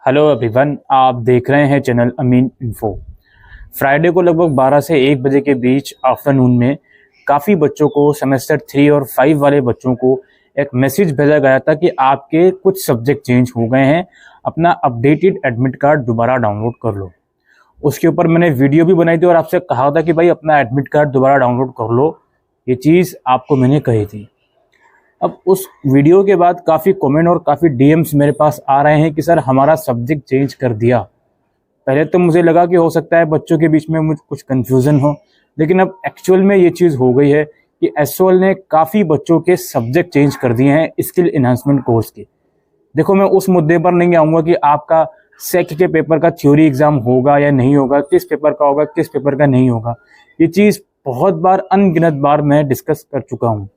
Hello everyone, आप देख रहे हैं चैनल अमीन इन्फो। फ्राइडे को लगभग 12 से 1 बजे के बीच आफ्टरनून में काफ़ी बच्चों को सेमेस्टर 3 और 5 वाले बच्चों को एक मैसेज भेजा गया था कि आपके कुछ सब्जेक्ट चेंज हो गए हैं, अपना अपडेटेड एडमिट कार्ड दोबारा डाउनलोड कर लो। उसके ऊपर मैंने वीडियो भी बनाई थी और आपसे कहा था कि भाई अपना एडमिट कार्ड दोबारा डाउनलोड कर लो। ये चीज़ आपको मैंने कही थी। अब उस वीडियो के बाद काफ़ी कमेंट और काफ़ी डीएम्स मेरे पास आ रहे हैं कि सर हमारा सब्जेक्ट चेंज कर दिया। पहले तो मुझे लगा कि हो सकता है बच्चों के बीच में मुझे कुछ कन्फ्यूज़न हो, लेकिन अब एक्चुअल में ये चीज़ हो गई है कि एसओएल ने काफ़ी बच्चों के सब्जेक्ट चेंज कर दिए हैं स्किल इन्हांसमेंट कोर्स के। देखो, मैं उस मुद्दे पर नहीं आऊँगा कि आपका सेक के पेपर का थ्योरी एग्ज़ाम होगा या नहीं होगा, किस पेपर का होगा, किस पेपर का नहीं होगा। ये चीज़ बहुत बार, अनगिनत बार मैं डिस्कस कर चुका हूँ,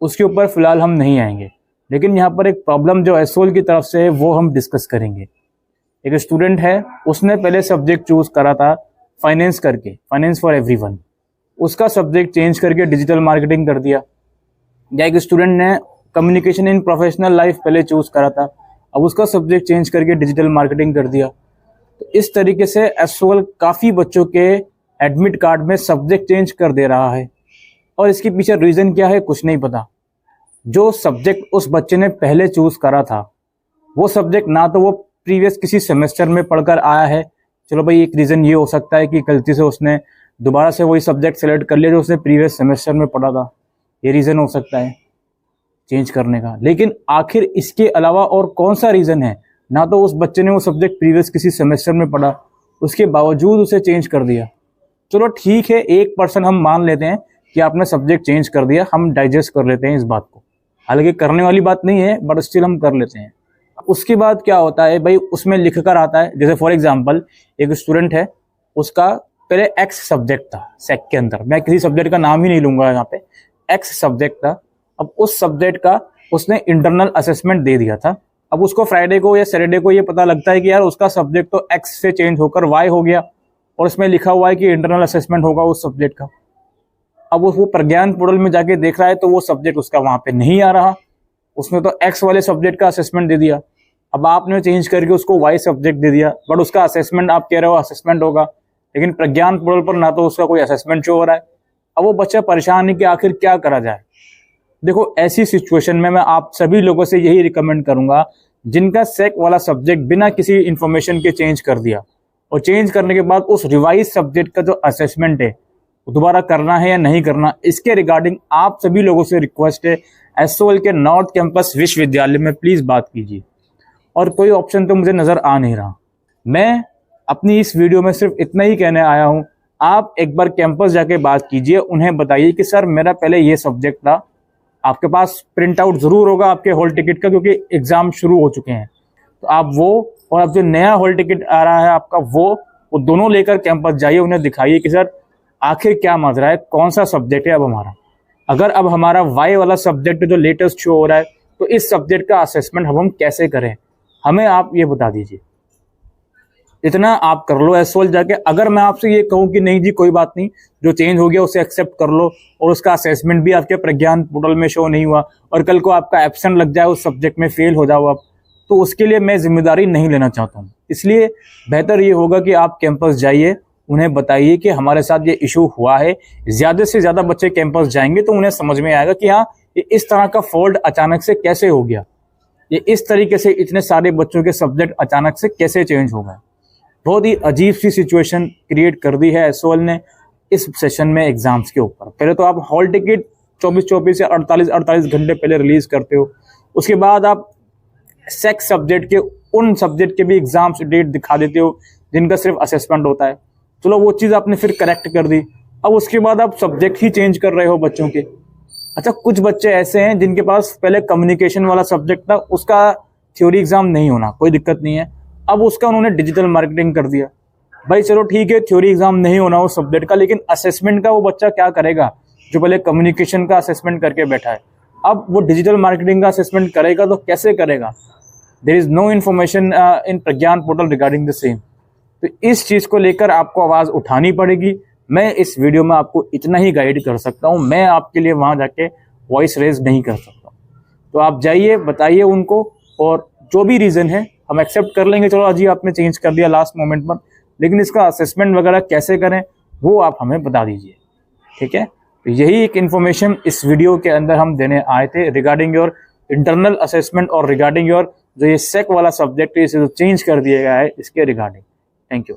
उसके ऊपर फिलहाल हम नहीं आएंगे। लेकिन यहाँ पर एक प्रॉब्लम जो एसओएल की तरफ से है वो हम डिस्कस करेंगे। एक स्टूडेंट है, उसने पहले सब्जेक्ट चूज करा था फाइनेंस करके, फाइनेंस फॉर एवरीवन, उसका सब्जेक्ट चेंज करके डिजिटल मार्केटिंग कर दिया। या एक स्टूडेंट ने कम्युनिकेशन इन प्रोफेशनल लाइफ पहले चूज करा था, अब उसका सब्जेक्ट चेंज करके डिजिटल मार्केटिंग कर दिया। तो इस तरीके से एसओएल काफ़ी बच्चों के एडमिट कार्ड में सब्जेक्ट चेंज कर दे रहा है और इसके पीछे रीज़न क्या है कुछ नहीं पता। जो सब्जेक्ट उस बच्चे ने पहले चूज करा था वो सब्जेक्ट ना तो वो प्रीवियस किसी सेमेस्टर में पढ़कर आया है, चलो भाई एक रीज़न ये हो सकता है कि गलती से उसने दोबारा से वही सब्जेक्ट सेलेक्ट कर लिया जो उसने प्रीवियस सेमेस्टर में पढ़ा था, ये रीज़न हो सकता है चेंज करने का। लेकिन आखिर इसके अलावा और कौन सा रीज़न है? ना तो उस बच्चे ने वो सब्जेक्ट प्रीवियस किसी सेमेस्टर में पढ़ा, उसके बावजूद उसे चेंज कर दिया। चलो ठीक है, 1% हम मान लेते हैं कि आपने सब्जेक्ट चेंज कर दिया, हम डाइजेस्ट कर लेते हैं इस बात को, हालांकि करने वाली बात नहीं है बट स्टिल हम कर लेते हैं। उसके बाद क्या होता है भाई, उसमें लिख कर आता है, जैसे फॉर एग्जांपल एक स्टूडेंट है, उसका पहले एक्स सब्जेक्ट था सेक के अंदर, मैं किसी सब्जेक्ट का नाम ही नहीं लूंगा यहाँ पे, एक्स सब्जेक्ट था। अब उस सब्जेक्ट का उसने इंटरनल असेसमेंट दे दिया था। अब उसको फ्राइडे को या सैटरडे को ये पता लगता है कि यार उसका सब्जेक्ट तो एक्स से चेंज होकर वाई हो गया और उसमें लिखा हुआ है कि इंटरनल असेसमेंट होगा उस सब्जेक्ट का। अब वो प्रज्ञान पोर्टल में जाके देख रहा है तो वो सब्जेक्ट उसका वहां पे नहीं आ रहा, उसने तो एक्स वाले सब्जेक्ट का असेसमेंट दे दिया। अब आपने चेंज करके उसको वाई सब्जेक्ट दे दिया, बट उसका असेसमेंट आप कह रहे हो असेसमेंट होगा, लेकिन प्रज्ञान पोर्टल पर ना तो उसका कोई असेसमेंट शो हो रहा है। अब वो बच्चा परेशान है कि आखिर क्या करा जाए। देखो, ऐसी सिचुएशन में मैं आप सभी लोगों से यही रिकमेंड करूंगा, जिनका सेक वाला सब्जेक्ट बिना किसी इंफॉर्मेशन के चेंज कर दिया और चेंज करने के बाद उस रिवाइज सब्जेक्ट का जो असेसमेंट है दोबारा करना है या नहीं करना, इसके रिगार्डिंग आप सभी लोगों से रिक्वेस्ट है, एसओएल के नॉर्थ कैंपस विश्वविद्यालय में प्लीज बात कीजिए। और कोई ऑप्शन तो मुझे नजर आ नहीं रहा। मैं अपनी इस वीडियो में सिर्फ इतना ही कहने आया हूं, आप एक बार कैंपस जाके बात कीजिए, उन्हें बताइए कि सर मेरा पहले ये सब्जेक्ट था। आपके पास प्रिंट आउट जरूर होगा आपके हॉल टिकट का, क्योंकि एग्जाम शुरू हो चुके हैं, तो आप वो और अब जो नया हॉल टिकट आ रहा है आपका वो दोनों लेकर कैंपस जाइए, उन्हें दिखाइए कि सर आखिर क्या मसला है, कौन सा सब्जेक्ट है अब हमारा। अगर अब हमारा वाई वाला सब्जेक्ट जो लेटेस्ट शो हो रहा है, तो इस सब्जेक्ट का असेसमेंट हम कैसे करें, हमें आप ये बता दीजिए। इतना आप कर लो एसओएल जाके। अगर मैं आपसे ये कहूँ कि नहीं जी कोई बात नहीं, जो चेंज हो गया उसे एक्सेप्ट कर लो और उसका असेसमेंट भी आपके प्रज्ञान पोर्टल में शो नहीं हुआ और कल को आपका एब्सेंट लग जाए, उस सब्जेक्ट में फेल हो जाओ आप, तो उसके लिए मैं जिम्मेदारी नहीं लेना चाहता हूँ। इसलिए बेहतर ये होगा कि आप कैंपस जाइए, उन्हें बताइए कि हमारे साथ ये इशू हुआ है। ज्यादा से ज्यादा बच्चे कैंपस जाएंगे तो उन्हें समझ में आएगा कि हाँ, ये इस तरह का फॉल्ट अचानक से कैसे हो गया, ये इस तरीके से इतने सारे बच्चों के सब्जेक्ट अचानक से कैसे चेंज हो गए। बहुत ही अजीब सी सिचुएशन क्रिएट कर दी है एसओएल ने इस सेशन में एग्जाम्स के ऊपर। पहले तो आप हॉल टिकट 24 या 48 घंटे पहले रिलीज करते हो, उसके बाद आप सेक्स सब्जेक्ट के उन सब्जेक्ट के भी एग्जाम्स डेट दिखा देते हो जिनका सिर्फ असेसमेंट होता है। चलो वो चीज़ आपने फिर करेक्ट कर दी, अब उसके बाद आप सब्जेक्ट ही चेंज कर रहे हो बच्चों के। अच्छा, कुछ बच्चे ऐसे हैं जिनके पास पहले कम्युनिकेशन वाला सब्जेक्ट था, उसका थ्योरी एग्जाम नहीं होना, कोई दिक्कत नहीं है, अब उसका उन्होंने डिजिटल मार्केटिंग कर दिया। भाई चलो ठीक है, थ्योरी एग्जाम नहीं होना उस सब्जेक्ट का, लेकिन असेसमेंट का वो बच्चा क्या करेगा जो पहले कम्युनिकेशन का असेसमेंट करके बैठा है। अब वो डिजिटल मार्केटिंग का असेसमेंट करेगा तो कैसे करेगा? There is no information in Pragyan portal regarding the same. तो इस चीज को लेकर आपको आवाज उठानी पड़ेगी। मैं इस वीडियो में आपको इतना ही गाइड कर सकता हूं, मैं आपके लिए वहां जाके वॉइस रेज नहीं कर सकता। तो आप जाइए, बताइए उनको, और जो भी रीजन है हम एक्सेप्ट कर लेंगे, चलो अजी आपने चेंज कर दिया लास्ट मोमेंट पर, लेकिन इसका असेसमेंट वगैरह कैसे करें वो आप हमें बता दीजिए, ठीक है। तो यही एक इन्फॉर्मेशन इस वीडियो के अंदर हम देने आए थे रिगार्डिंग योर इंटरनल असेसमेंट और रिगार्डिंग योर जो ये सेक वाला सब्जेक्ट है इसे जो चेंज कर दिया गया है इसके रिगार्डिंग। Thank you.